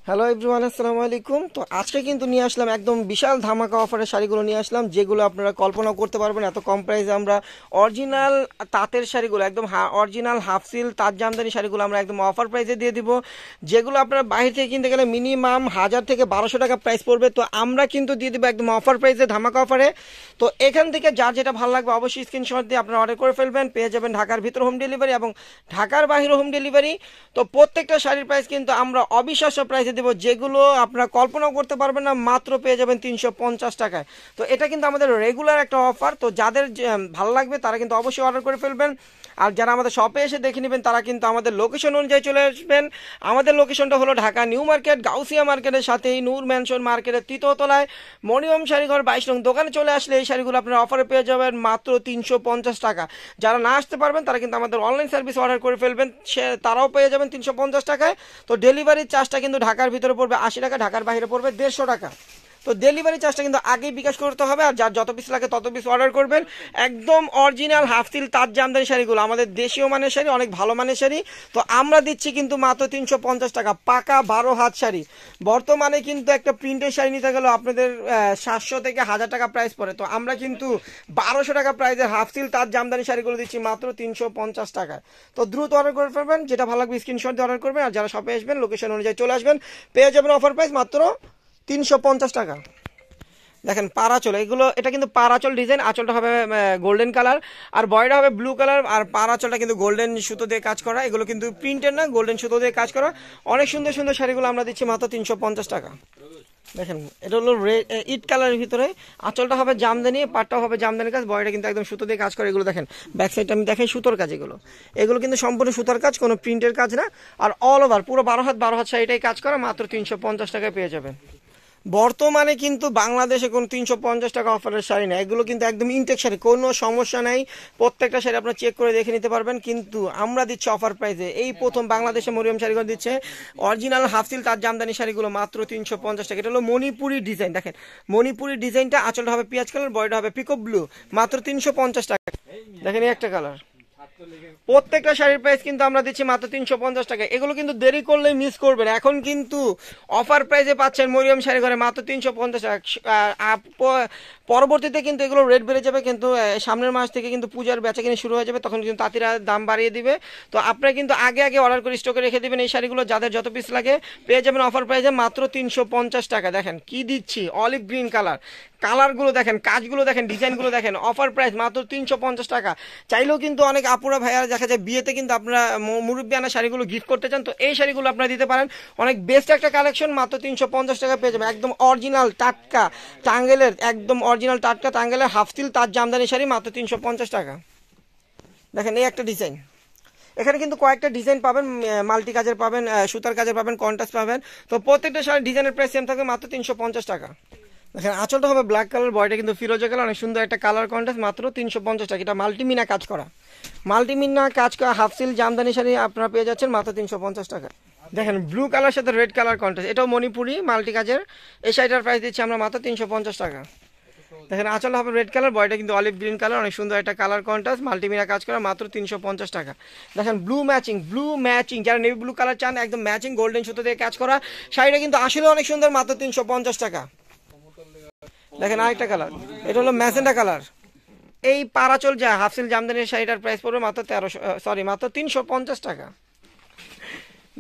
Hello everyone, আসসালামু আলাইকুম। তো আজকে কিন্তু নিয়ে আসলাম একদম বিশাল ধামাকা অফারের শাড়িগুলো নিয়ে আসলাম, যেগুলো আপনারা কল্পনাও করতে পারবেন এত কম প্রাইসে আমরা অরিজিনাল তাঁতের শাড়িগুলো একদম অরিজিনাল হাফ সিল তাঁত জামদানি শাড়িগুলো আমরা একদম অফার প্রাইসে দিয়ে দিব, যেগুলো আপনারা বাইরে থেকে কিনতে গেলে মিনিমাম 1000 থেকে 1200 টাকা প্রাইস পড়বে। তো আমরা কিন্তু দিয়ে দেবো একদম অফার প্রাইসে, ধামাকা অফারে। তো এখান থেকে যার যেটা ভালো লাগবে অবশ্যই স্ক্রিনশট দিয়ে আপনারা অর্ডার করে ফেলবেন, পেয়ে যাবেন ঢাকার ভিতরে হোম ডেলিভারি এবং ঢাকার বাইরে হোম ডেলিভারি। তো প্রত্যেকটা শাড়ির প্রাইস কিন্তু আমরা অবিশ্বাস্য প্রাইসে দেবো, যেগুলো আপনারা কল্পনাও করতে পারবেন না, মাত্র পেয়ে যাবেন 350 টাকায়। তো এটা কিন্তু আমাদের রেগুলার একটা অফার। তো যাদের ভালো লাগবে তারা কিন্তু অবশ্যই অর্ডার করে ফেলবেন, আর যারা আমাদের শপে এসে দেখে নেবেন তারা কিন্তু আমাদের লোকেশন অনুযায়ী চলে আসবেন। আমাদের লোকেশনটা হলো ঢাকা নিউ মার্কেট, গাউসিয়া মার্কেটের সাথেই নূর ম্যানশন মার্কেটের তৃতীয় তলায় মনিয়ম শাড়িঘর 22 নং দোকানে চলে আসলে এই শাড়িগুলো আপনারা অফারে পেয়ে যাবেন মাত্র 350 টাকা। যারা না আসতে পারবেন তারা কিন্তু আমাদের অনলাইন সার্ভিস অর্ডার করে ফেলবেন, তারাও পেয়ে যাবেন 350 টাকায়। তো ডেলিভারির চার্জটা কিন্তু ঢাকার ভিতরে পড়বে 80 টাকা, ঢাকার বাইরে পড়বে 150 টাকা। তো ডেলিভারি চার্জটা কিন্তু আগেই বিকাশ করতে হবে, আর যার যত পিস লাগে তত পিস অর্ডার করবেন। একদম অরিজিনাল হাফ সিল তাঁত জামদানি শাড়িগুলো আমাদের দেশীয় মানের শাড়ি, অনেক ভালো মানের শাড়ি। তো আমরা দিচ্ছি কিন্তু মাত্র 350 টাকা, পাকা 12 হাত শাড়ি। বর্তমানে কিন্তু একটা প্রিন্টের শাড়ি নিতে গেলেও আপনাদের 700 থেকে 1000 টাকা প্রাইস পড়ে, তো আমরা কিন্তু 1200 টাকা প্রাইসের হাফ সিল তাঁত জামদানি শাড়িগুলো দিচ্ছি মাত্র 350 টাকায়। তো দ্রুত অর্ডার করে ফেলবেন, যেটা ভালো লাগবে স্ক্রিনশট দিয়ে অর্ডার করবেন, আর যারা শপে আসবেন লোকেশন অনুযায়ী চলে আসবেন, পেয়ে যাবেন অফার প্রাইস মাত্র 350 টাকা। দেখেন পাড়াচল, এটা কিন্তু পাড়াচল ডিজাইন, আঁচলটা হবে গোল্ডেন কালার আর বয়টা হবে ব্লু কালার, আর পাড়াচলটা কিন্তু গোল্ডেন সুতো দিয়ে কাজ করা। এগুলো কিন্তু প্রিন্টের না, গোল্ডেন সুতো দিয়ে কাজ করা। অনেক সুন্দর সুন্দর শাড়িগুলো আমরা দিচ্ছি মাত্র 350 টাকা। দেখেন এটা হলো ইট কালারের ভিতরে, আঁচলটা হবে জামদানি, পাটটা হবে জামদানি কাজ, বয়টা কিন্তু একদম সুতো দিয়ে কাজ করে। এগুলো দেখেন ব্যাক সাইডটা আমি দেখাই, সুতোর কাজ। এগুলো কিন্তু সম্পূর্ণ সুতোর কাজ, কোনো প্রিন্টের কাজ না। আর অল ওভার পুরো 12 হাত শাড়িটাই কাজ করা, মাত্র 350 টাকায় পেয়ে যাবেন। বর্তমানে কিন্তু বাংলাদেশে কোনো 350 টাকা অফারের শাড়ি না, এগুলো কিন্তু একদম ইনটেক শাড়ি, কোনো সমস্যা নাই। প্রত্যেকটা শাড়ি আপনারা চেক করে দেখে নিতে পারবেন, কিন্তু আমরা দিচ্ছি অফার প্রাইসে। এই প্রথম বাংলাদেশে মরিয়ম শাড়িঘর দিচ্ছে অরিজিনাল হাফসিল তার জামদানি শাড়িগুলো মাত্র 350 টাকা। এটা হলো মণিপুরি ডিজাইন, দেখেন মণিপুরি ডিজাইনটা, আঁচলটা হবে পেঁয়াজ কালার, বয়টা হবে পিকক ব্লু, মাত্র 350 টাকা। দেখেন এই একটা কালার। প্রত্যেকটা শাড়ির প্রাইস কিন্তু আমরা দিচ্ছি মাত্র 350 টাকা। এগুলো কিন্তু দেরি করলে মিস করবেন, এখন কিন্তু অফার প্রাইসে পাচ্ছেন মরিয়ম শাড়ি ঘরে মাত্র 350 টাকা। পরবর্তীতে কিন্তু এগুলো রেট বেড়ে যাবে, কিন্তু সামনের মাস থেকে কিন্তু পূজার বেচাকেনি শুরু হয়ে যাবে, তখন কিন্তু তাঁতিরা দাম বাড়িয়ে দিবে। তো আপনারা কিন্তু আগে আগে অর্ডার করে স্টকে রেখে দেবেন এই শাড়িগুলো, যাদের যত পিস লাগে পেয়ে যাবেন অফার প্রাইসে মাত্র 350 টাকা। দেখেন কি দিচ্ছি, অলিভ গ্রিন কালার, কালারগুলো দেখেন, কাজগুলো দেখেন, ডিজাইনগুলো দেখেন, অফার প্রাইস মাত্র 350 টাকা। চাইলেও কিন্তু অনেক আপুরা ভাইয়ারা দেখা যায় বিয়েতে কিন্তু আপনারা মুরব্বী আনা শাড়িগুলো গিফট করতে চান, তো এই শাড়িগুলো আপনারা দিতে পারেন। অনেক বেস্ট একটা কালেকশন, মাত্র 350 টাকা পেয়ে যাবেন। একদম অরিজিনাল টাটকা টাঙ্গেলের, একদম অরিজিনাল টাটকা টাঙ্গেলের হাফ সিল তাঁত জামদানি শাড়ি মাত্র 350 টাকা। দেখেন এই একটা ডিজাইন, এখানে কিন্তু কয়েকটা ডিজাইন পাবেন, মাল্টি কাজের পাবেন, সুতার কাজের পাবেন, কন্ট্রাস্ট পাবেন। তো প্রত্যেকটা শাড়ি ডিজাইনের প্রাইস সেম থাকবে, মাত্র 350 টাকা। দেখেন আঁচলটা হবে ব্ল্যাক কালার, বয়টা কিন্তু ফিরোজা কালার, অনেক সুন্দর একটা কালার কন্ট্রাস্ট, মাত্র 350 টাকা। এটা মাল্টিমিনা কাজ করা, মাল্টিমিনা কাজ করা হাফ সিল জামদানি শাড়ি আপনারা পেয়ে যাচ্ছেন মাত্র 350 টাকা। দেখেন ব্লু কালার সাথে রেড কালার কন্ট্রাস্ট, এটাও মণিপুরি মাল্টি কাজের। এই শাড়িটার প্রাইস দিচ্ছি আমরা মাত্র 350 টাকা। দেখেন আঁচলটা হবে রেড কালার, বয়টা কিন্তু অলিভ গ্রিন কালার, অনেক সুন্দর একটা কালার কন্ট্রাস্ট, মাল্টিমিনা কাজ করা, মাত্র 350 টাকা। দেখেন ব্লু ম্যাচিং, যারা নেভি ব্লু কালার চান একদম ম্যাচিং গোল্ডেন সুতো দিয়ে কাজ করা শাড়িটা কিন্তু আসলে অনেক সুন্দর, মাত্র 350 টাকা। দেখেন আরেকটা কালার, এটা হলো ম্যাজেন্ডা কালার। এই পারাচল যা হাফসিল জামদানির শাড়িটার প্রাইস পড়বে মাত্র 350 টাকা।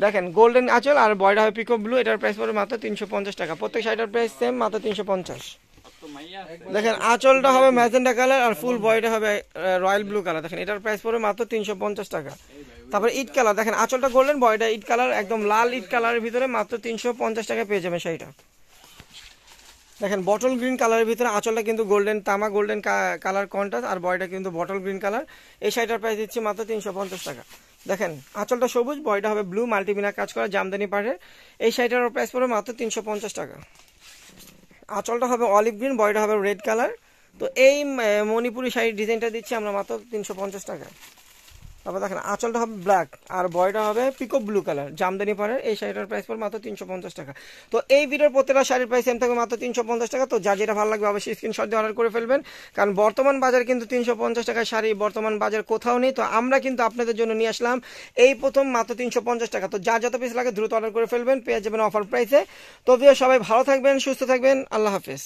দেখেন গোল্ডেন আঁচল আর বয়টা হবে পিকো ব্লু, এটার প্রাইস পড়বে মাত্র 350 টাকা। প্রত্যেক শাড়িটার প্রাইস সেম, মাত্র 350। দেখেন আঁচলটা হবে ম্যাজেন্ডা কালার আর ফুল বয়টা হবে রয়্যাল ব্লু কালার। দেখেন এটার প্রাইস পড়বে মাত্র 350 টাকা। তারপরে ইট কালার, দেখেন আঁচলটা গোল্ডেন, বয়টা ইট কালার, একদম লাল ইট কালারের ভিতরে মাত্র 350 টাকা পেয়ে যাবেন শাড়িটা। দেখেন বটল গ্রিন কালারের ভিতরে আঁচলটা কিন্তু গোল্ডেন, তামা গোল্ডেন কালার কন্ট্রাস্ট, আর বয়টা কিন্তু বটল গ্রিন কালার। এই শাড়িটার প্রাইস দিচ্ছি মাত্র 350 টাকা। দেখেন আঁচলটা সবুজ, বয়টা হবে ব্লু, মাল্টিমিনা কাজ করা জামদানি পাড়ের। এই শাড়িটার প্রাইস পড়বে মাত্র 350 টাকা। আঁচলটা হবে অলিভ গ্রিন, বয়টা হবে রেড কালার। তো এই মণিপুরি শাড়ির ডিজাইনটা দিচ্ছি আমরা মাত্র 350 টাকা। তারপর দেখেন আঁচলটা হবে ব্ল্যাক আর বডিটা হবে পিকক ব্লু কালার জামদানি পাড়ের। এই শাড়িটার প্রাইস পড়বে মাত্র 350 টাকা। তো এই ভিডিওর প্রত্যেকটা শাড়ির প্রাইস সেম থাকবে মাত্র 350 টাকা। তো যা যেটা ভালো লাগবে অবশ্যই স্ক্রিনশট দিয়ে অর্ডার করে ফেলবেন, কারণ বর্তমান বাজার কিন্তু 350 টাকায় শাড়ি বর্তমান বাজার কোথাও নেই। তো আমরা কিন্তু আপনাদের জন্য নিয়ে আসলাম এই প্রথম মাত্র 350 টাকা। তো যা যত পিস লাগে দ্রুত অর্ডার করে ফেলবেন, পেয়ে যাবেন অফার প্রাইসে। তো সবাই ভালো থাকবেন, সুস্থ থাকবেন, আল্লাহ হাফেজ।